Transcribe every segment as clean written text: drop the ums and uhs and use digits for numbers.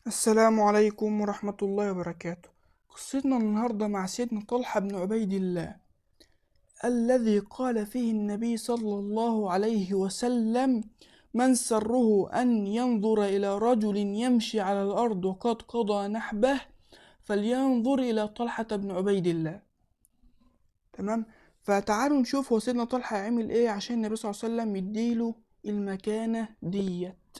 السلام عليكم ورحمة الله وبركاته. قصتنا النهاردة مع سيدنا طلحة بن عبيد الله الذي قال فيه النبي صلى الله عليه وسلم: من سره أن ينظر إلى رجل يمشي على الأرض وقد قضى نحبه فلينظر إلى طلحة بن عبيد الله. تمام. فتعالوا نشوف هو سيدنا طلحة عمل ايه عشان النبي صلى الله عليه وسلم يديله المكانة ديت.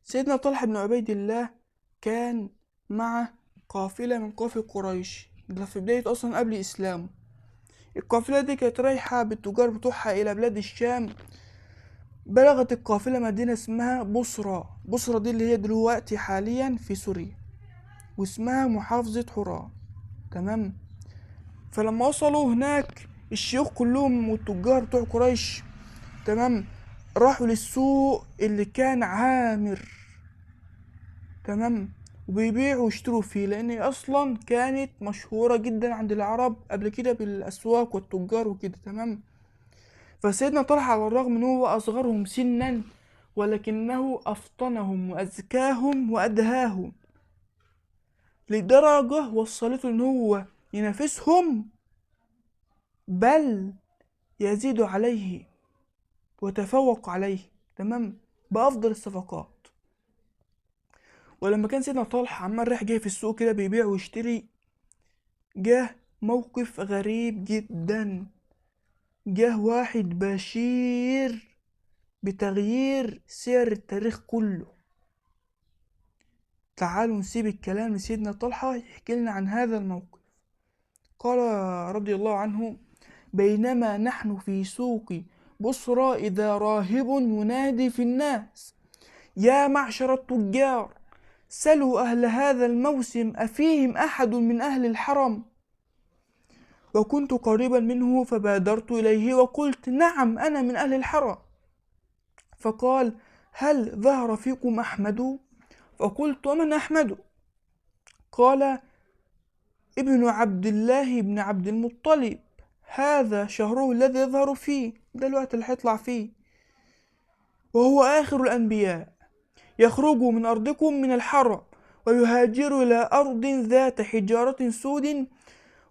سيدنا طلحة بن عبيد الله كان مع قافلة من قوافل قريش، ده في بداية أصلا قبل إسلامه. القافلة دي كانت رايحة بالتجار بتوعها إلى بلاد الشام. بلغت القافلة مدينة اسمها بصرة. بصرة دي اللي هي دلوقتي حاليا في سوريا، واسمها محافظة حراء. تمام. فلما وصلوا هناك الشيوخ كلهم والتجار بتوع قريش، تمام، راحوا للسوق اللي كان عامر، تمام، وبيبيعوا ويشتروا فيه، لان اصلا كانت مشهورة جدا عند العرب قبل كده بالاسواق والتجار وكده. تمام. فسيدنا طلحة على الرغم ان هو اصغرهم سنا، ولكنه افطنهم واذكاهم وادهاهم لدرجة وصلته ان هو ينافسهم، بل يزيد عليه وتفوق عليه، تمام، بافضل الصفقات. ولما كان سيدنا طلحة عمال رايح جاي في السوق كده بيبيع ويشتري، جه موقف غريب جدا. جه واحد بشير بتغيير سير التاريخ كله. تعالوا نسيب الكلام لسيدنا طلحة يحكي لنا عن هذا الموقف. قال رضي الله عنه: بينما نحن في سوق بصرى إذا راهب ينادي في الناس: يا معشر التجار، سلوا أهل هذا الموسم أفيهم أحد من أهل الحرم؟ وكنت قريبا منه فبادرت إليه وقلت: نعم، أنا من أهل الحرم. فقال: هل ظهر فيكم أحمد؟ فقلت: ومن أحمد؟ قال: ابن عبد الله بن عبد المطلب، هذا شهره الذي يظهر فيه، ده الوقت اللي هيطلع فيه، وهو آخر الأنبياء، يخرج من أرضكم من الحرم ويهاجر إلى أرض ذات حجارة سود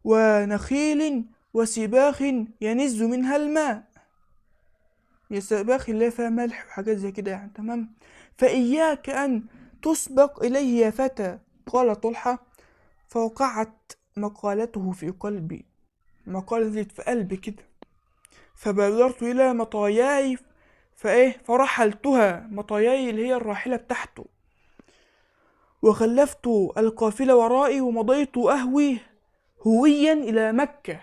ونخيل وسباخ ينز منها الماء. يا سباخ اللي فيها ملح وحاجات زي كده يعني. تمام. فإياك أن تسبق إليه يا فتى. قال طلحة: فوقعت مقالته في قلبي، مقالة نزلت في قلبي كده، فبادرت إلى مطاياي فرحلتها، مطاياي اللي هي الراحلة بتاعته، وخلفت القافلة ورائي ومضيت أهوي هويا إلى مكة.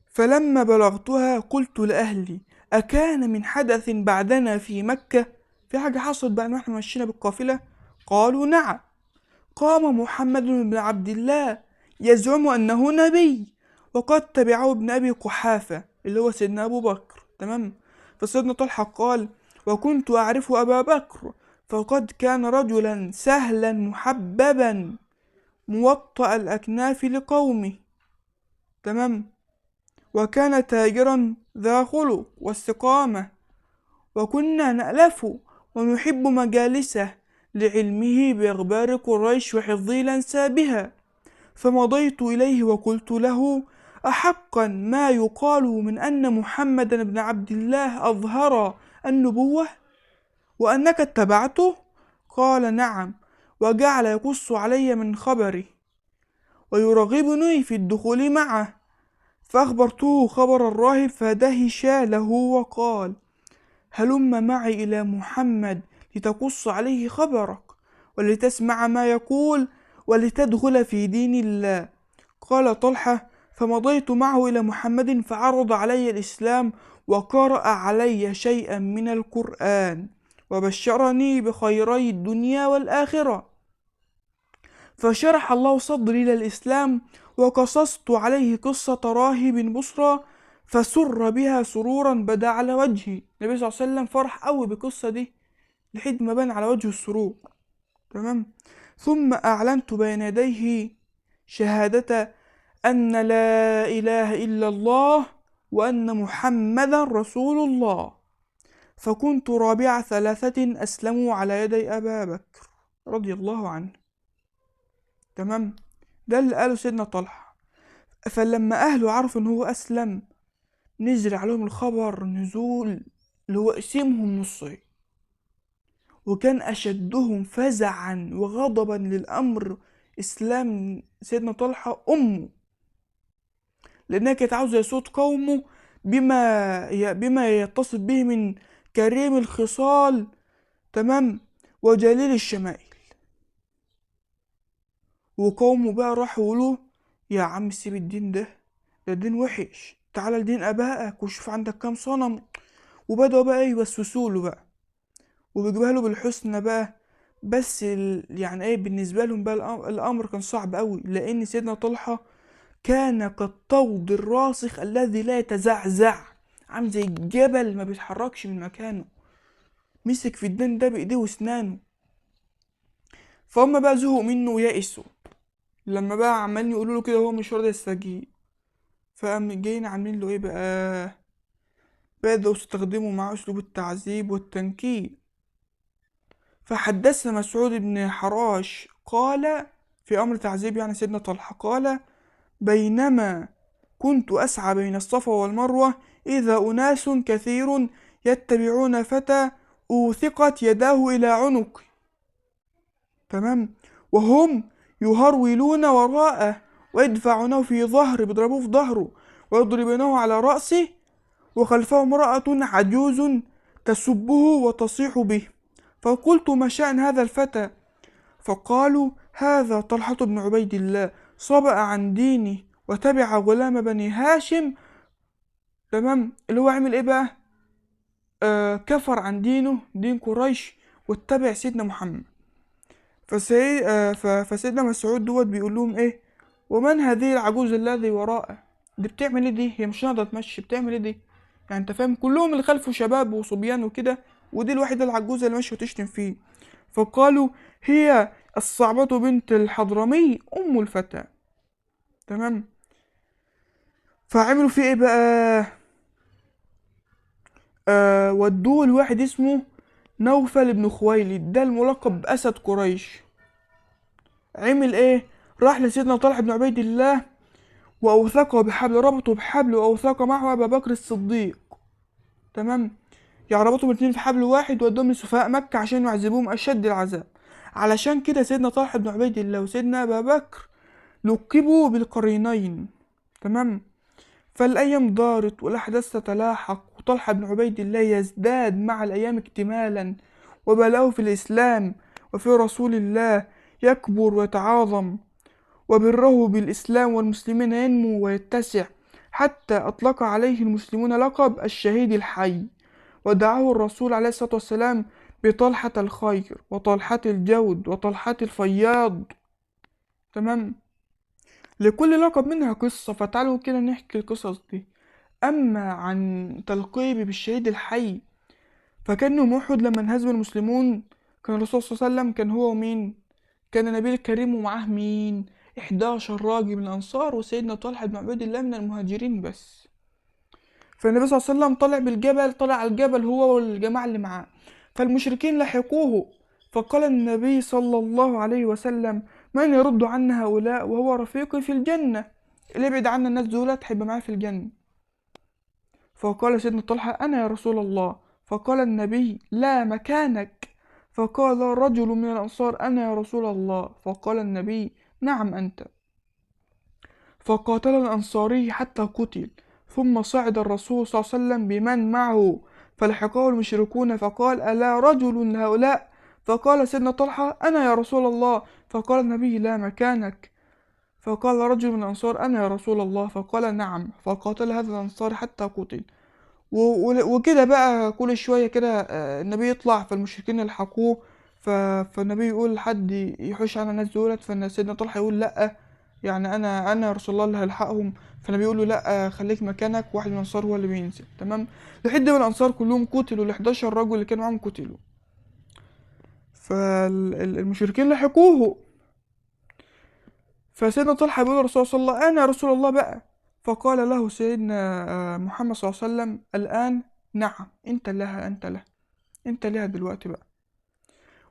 فلما بلغتها قلت لأهلي: أكان من حدث بعدنا في مكة؟ في حاجة حصلت بعد ما احنا مشينا بالقافلة؟ قالوا: نعم، قام محمد بن عبد الله يزعم أنه نبي، وقد تبعه ابن أبي قحافة اللي هو سيدنا أبو بكر. تمام. فسيدنا طلحة قال: وكنت أعرف أبا بكر، فقد كان رجلا سهلا محببا موطأ الأكناف لقومه. تمام. وكان تاجرا ذا خلق واستقامة، وكنا نألف ونحب مجالسه لعلمه بأخبار قريش وحفظه الأنسى بها. فمضيت إليه وقلت له: أحقا ما يقال من أن محمدا بن عبد الله أظهر النبوة وأنك اتبعته؟ قال: نعم. وجعل يقص علي من خبره ويرغبني في الدخول معه. فأخبرته خبر الراهب فدهش له وقال: هلم معي إلى محمد لتقص عليه خبرك ولتسمع ما يقول ولتدخل في دين الله. قال طلحة: فمضيت معه إلى محمد فعرض علي الإسلام وقرأ علي شيئا من القرآن وبشرني بخيري الدنيا والآخرة، فشرح الله صدري إلى الإسلام. وقصصت عليه قصة راهب بصرى فسر بها سرورا بدا على وجهي. النبي صلى الله عليه وسلم فرح قوي بالقصة دي لحد ما بان على وجهه السرور. تمام. ثم أعلنت بين يديه شهادة أن لا إله إلا الله وأن محمدا رسول الله. فكنت رابع ثلاثة أسلموا على يدي أبا بكر. رضي الله عنه. تمام. ده اللي قاله سيدنا طلحة. فلما أهله عرفوا إن هو أسلم، نزل عليهم الخبر نزول اللي هو قسمهم نصين. وكان أشدهم فزعا وغضبا للأمر إسلام سيدنا طلحة أمه، لأنها كانت عاوزة يسود قومه بما يتصف به من كريم الخصال، تمام، وجليل الشمائل. وقومه بقى راحوا يقولوا يا عم سيب الدين ده دين وحش، تعالى لدين ابائك وشوف عندك كام صنم. وبدأوا بقى يوسوسوا له بقى وبيجيبها له بالحسنى بقى. بس يعني ايه بالنسبة لهم بقى الامر كان صعب قوي، لان سيدنا طلحة كان كالطود الراسخ الذي لا يتزعزع، عامل زي الجبل ما بيتحركش من مكانه، مسك في الدين ده بايديه واسنانه. فهم بقى زهقوا منه ويأسوا، لما بقى عمالين يقولوا له كده هو مش راضي يستجيب. فقام جايين عاملين له ايه بقى، بدأوا يستخدموا معاه اسلوب التعذيب والتنكيل. فحدثنا مسعود بن حراش قال في امر تعذيب يعني سيدنا طلحة، قال بينما كنت اسعى بين الصفا والمروة اذا اناس كثير يتبعون فتى اوثقت يداه الى عنقي، تمام، وهم يهرولون وراءه ويدفعونه في ظهره، بيضربوه في ظهره ويضربونه على رأسه، وخلفه امرأة عجوز تسبه وتصيح به. فقلت ما شأن هذا الفتى؟ فقالوا هذا طلحة بن عبيد الله صبأ عن دينه وتبع غلام بني هاشم. تمام، اللي هو عمل ايه بقى، كفر عن دينه دين قريش واتبع سيدنا محمد. فسيدنا مسعود دوت بيقول لهم ايه، ومن هذه العجوز الذي وراءه؟ دي بتعمل ايه دي؟ هي مش ناقدة تمشي، بتعمل ايه دي؟ يعني انت فاهم كلهم اللي خلفه شباب وصبيان وكده، ودي الوحيدة العجوزة اللي ماشية وتشتم فيه. فقالوا هي الصعبة بنت الحضرمي أم الفتى. تمام. فعملوا فيه ايه بقى، ودوه لواحد اسمه نوفل بن خويلد، ده الملقب بأسد قريش. عمل ايه، راح لسيدنا طلحة بن عبيد الله وأوثقه بحبل، ربطه بحبل وأوثق معه أبا بكر الصديق. تمام، يعني ربطهم الاتنين في حبل واحد وودوهم لسفهاء مكة عشان يعذبوهم أشد العذاب. علشان كده سيدنا طلحة بن عبيد الله وسيدنا أبا بكر لقبوا بالقرينين. تمام. فالأيام دارت والأحداث تتلاحق، وطلحة بن عبيد الله يزداد مع الأيام اكتمالا، وبلاؤه في الإسلام وفي رسول الله يكبر ويتعاظم، وبره بالإسلام والمسلمين ينمو ويتسع، حتى أطلق عليه المسلمون لقب الشهيد الحي، ودعاه الرسول عليه الصلاة والسلام بطلحة الخير وطلحة الجود وطلحة الفياض. تمام. لكل لقب منها قصة، فتعالوا كده نحكي القصص دي. أما عن تلقيبي بالشهيد الحي، فكان يوم أحد لما انهزم المسلمون، كان الرسول صلى الله عليه وسلم كان هو ومين؟ كان النبي الكريم ومعاه مين؟ 11 راجل من الأنصار وسيدنا طلحة بن عبيد الله من المهاجرين بس. فالنبي صلى الله عليه وسلم طلع بالجبل، طلع على الجبل هو والجماعة اللي معاه، فالمشركين لحقوه. فقال النبي صلى الله عليه وسلم من يرد عنا هؤلاء وهو رفيقي في الجنة، اللي يبعد عنا الناس دولت هيبقى معاه في الجنة. فقال سيدنا طلحة أنا يا رسول الله. فقال النبي لا مكانك. فقال رجل من الأنصار أنا يا رسول الله. فقال النبي نعم أنت. فقاتل الأنصاري حتى قتل، ثم صعد الرسول صلى الله عليه وسلم بمن معه فلحقه المشركون، فقال ألا رجل هؤلاء؟ فقال سيدنا طلحة أنا يا رسول الله. فقال النبي لا مكانك. فقال رجل من الأنصار أنا يا رسول الله. فقال نعم. فقاتل هذا الأنصار حتى قتل. وكده بقى كل شوية كده النبي يطلع فالمشركين يلحقوه. فالنبي يقول حد يحوش على الناس دولت، فسيدنا طلحة يقول لأ، يعني أنا يا رسول الله اللي هلحقهم. فالنبي يقول له لأ خليك مكانك، واحد من الأنصار هو اللي بينزل. تمام. لحد ما الأنصار كلهم قتلوا، ال 11 رجل اللي كانوا معاهم قتلوا، فالمشركين لحقوه. فسيدنا طلحة بيقول للرسول صلى الله عليه وسلم أنا يا رسول الله بقى. فقال له سيدنا محمد صلى الله عليه وسلم الآن نعم، انت لها دلوقتي بقى.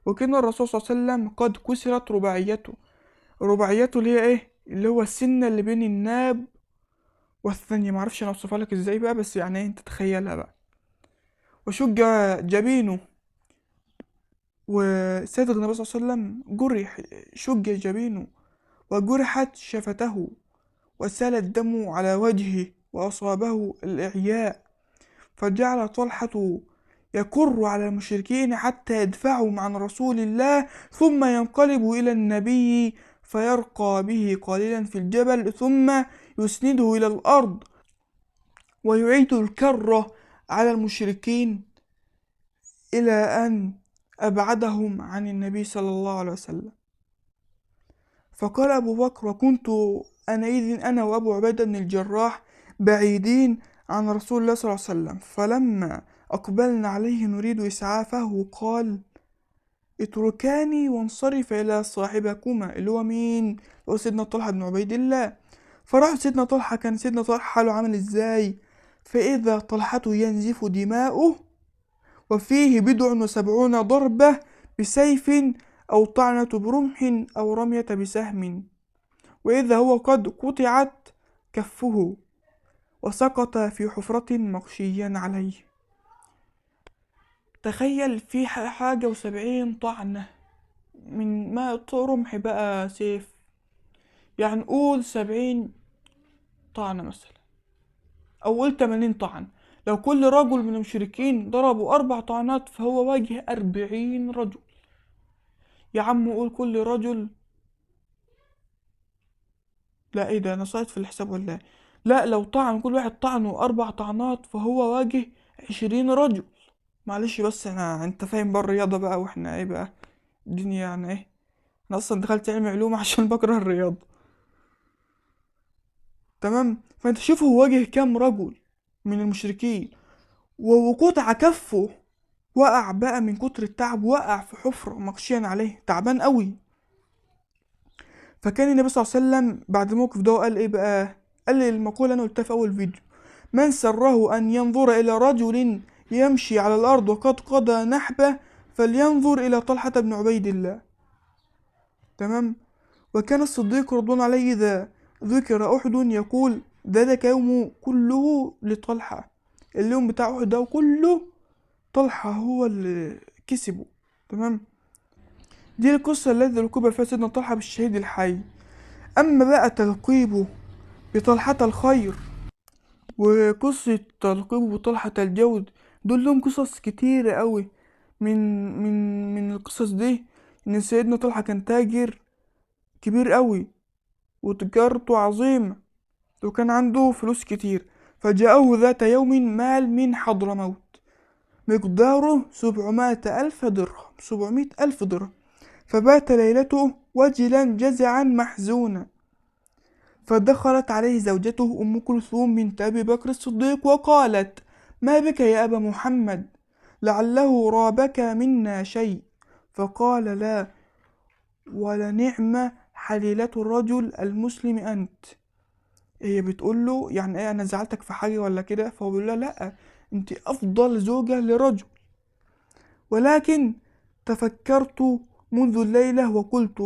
وكان الرسول صلى الله عليه وسلم قد كسرت رباعيته. رباعيته اللي هي ايه؟ اللي هو السنة اللي بين الناب والثانية، معرفش انا اوصفها لك ازاي بقى، بس يعني انت تخيلها بقى. وشج جبينه، وسيدنا النبي صلى الله عليه وسلم جرح، شج جبينه وجرحت شفته، وسال الدم على وجهه وأصابه الإعياء، فجعل طلحة يكر على المشركين حتى يدفعهم عن رسول الله، ثم ينقلب إلى النبي فيرقى به قليلا في الجبل، ثم يسنده إلى الأرض ويعيد الكرة على المشركين إلى أن أبعدهم عن النبي صلى الله عليه وسلم. فقال أبو بكر: وكنت أنا وأبو عبيدة بن الجراح بعيدين عن رسول الله صلى الله عليه وسلم، فلما أقبلنا عليه نريد إسعافه قال: اتركاني وانصرف إلى صاحبكما، اللي هو مين؟ هو سيدنا طلحة بن عبيد الله. فراح سيدنا طلحة، كان سيدنا طلحة حاله عامل ازاي؟ فإذا طلحة ينزف دماؤه وفيه 70 ضربة بسيف أو طعنة برمح أو رمية بسهم، وإذا هو قد قطعت كفه وسقط في حفرة مغشيا عليه. تخيل في حاجة و70 طعنة من ما رمح بقى سيف، يعني قول 70 طعنة مثلا، أو قول 80 طعنة. لو كل رجل من المشركين ضربوا 4 طعنات فهو واجه 40 رجل. يا عم قول كل رجل، لا ايه ده، انا صايد في الحساب ولا ايه؟ لا، لو طعن كل واحد طعنه 4 طعنات فهو واجه 20 رجل. معلش بس انت فاهم بقى الرياضة بقى، واحنا ايه بقى الدنيا يعني ايه. انا اصلا دخلت علم علوم عشان بكره الرياضة. تمام، فانت شوف هو واجه كام رجل من المشركين، وقطع كفه وقع بقى من كتر التعب، وقع في حفرة مغشيا عليه، تعبان قوي. فكان النبي صلى الله عليه وسلم بعد الموقف ده قال ايه بقى؟ قال لي المقولة انا قلتها في اول فيديو: من سره ان ينظر الى رجل يمشي على الارض وقد قضى نحبه فلينظر الى طلحة بن عبيد الله. تمام. وكان الصديق رضوان عليه اذا ذكر احد يقول: ذلك يوم كله لطلحة، اليوم بتاع احد ده كله طلحة هو اللي كسبه. تمام. دي القصة التي ركب فيها سيدنا طلحة بالشهيد الحي. أما بقى تلقيبه بطلحة الخير وقصة تلقيبه بطلحة الجود، دول لهم قصص كتيرة قوي. من القصص دي إن سيدنا طلحة كان تاجر كبير قوي وتجارته عظيمة وكان عنده فلوس كتير، فجاءه ذات يوم مال من حضرموت مقداره 700 ألف درهم، فبات ليلته وجلا جزعا محزونا. فدخلت عليه زوجته أم كلثوم بنت أبي بكر الصديق وقالت: ما بك يا أبا محمد؟ لعله رابك منا شيء. فقال: لا، ولنعم حليلة الرجل المسلم أنت. هي بتقول له يعني ايه، انا زعلتك في حاجة ولا كده؟ فهو بيقول لها: لا، انت افضل زوجة لرجل، ولكن تفكرت منذ الليلة وقلت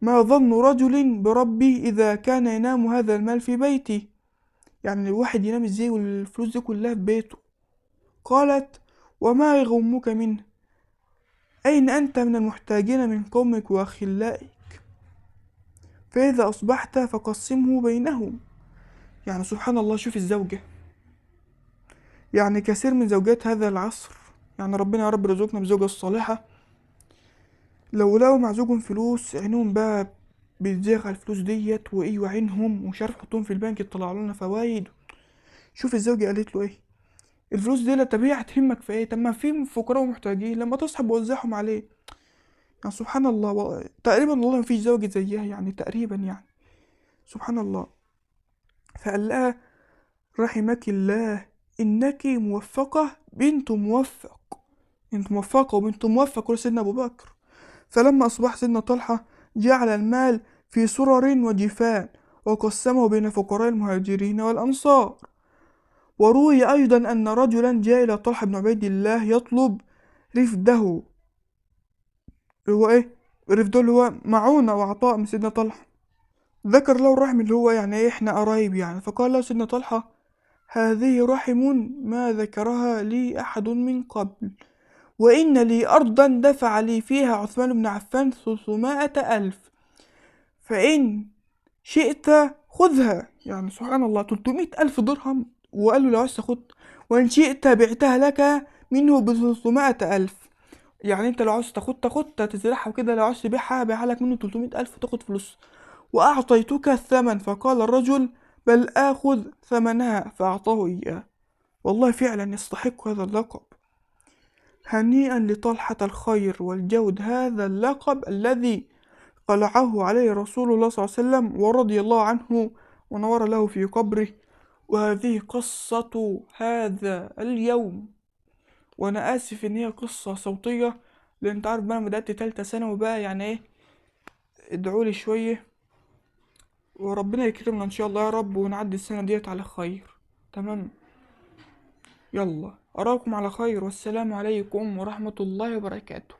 ما ظن رجل بربه إذا كان ينام هذا المال في بيته. يعني الواحد ينام ازاي والفلوس دي كلها في بيته؟ قالت: وما يغمك منه؟ أين أنت من المحتاجين من قومك وأخلائك؟ فإذا أصبحت فقسمه بينهم. يعني سبحان الله، شوف الزوجة، يعني كثير من زوجات هذا العصر، يعني ربنا يا رب رزقنا بزوجة الصالحة، لو لقوا مع زوجهم فلوس عينهم بقى بتزيغ على الفلوس ديت، وايه، وعينهم ومش عارف يحطهم في البنك يطلعوا لنا فوايد. شوف الزوجة قالت له ايه: الفلوس دي لا، طب هي هتهمك في ايه؟ طب ما في فقراء ومحتاجين، لما تصحى وزعهم عليه. يعني سبحان الله، تقريبا والله مفيش زوجة زيها، يعني تقريبا يعني سبحان الله. فقال لها: رحمك الله، انك موفقة بنت موفق، انت موفقة وبنت موفق لسيدنا ابو بكر. فلما اصبح سيدنا طلحة جعل المال في سرر وجفان وقسمه بين فقراء المهاجرين والأنصار. وروي أيضا أن رجلا جاء إلى طلحة بن عبيد الله يطلب رفده، هو ايه، الرفد اللي هو معونة وعطاء من سيدنا طلحة. ذكر له الرحم اللي هو يعني ايه، احنا قرايب يعني. فقال له سيدنا طلحة: هذه رحم ما ذكرها لي أحد من قبل، وإن لي أرضا دفع لي فيها عثمان بن عفان 300,000، فإن شئت خذها. يعني سبحان الله، 300,000 درهم. وقال له لو عايز تاخد، وإن شئت بعتها لك منه ب300,000. يعني انت لو عاوز تاخدها تزرعها وكده، لو عاوز تبيعها بيعها لك منه 300,000 تاخد فلوس. وأعطيتك الثمن. فقال الرجل: بل آخذ ثمنها. فأعطاه إياه. والله فعلا يستحق هذا اللقب. هنيئا لطلحة الخير والجود، هذا اللقب الذي قلعه عليه رسول الله صلى الله عليه وسلم، ورضي الله عنه ونور له في قبره. وهذه قصة هذا اليوم. وأنا آسف إن هي قصة صوتية، لأن أنت عارف بقى أنا بدأت تالتة ثانوي بقى، يعني إيه، ادعولي شوية وربنا يكرمنا إن شاء الله يا رب، ونعدي السنة ديت على خير. تمام. يلا أراكم على خير، والسلام عليكم ورحمة الله وبركاته.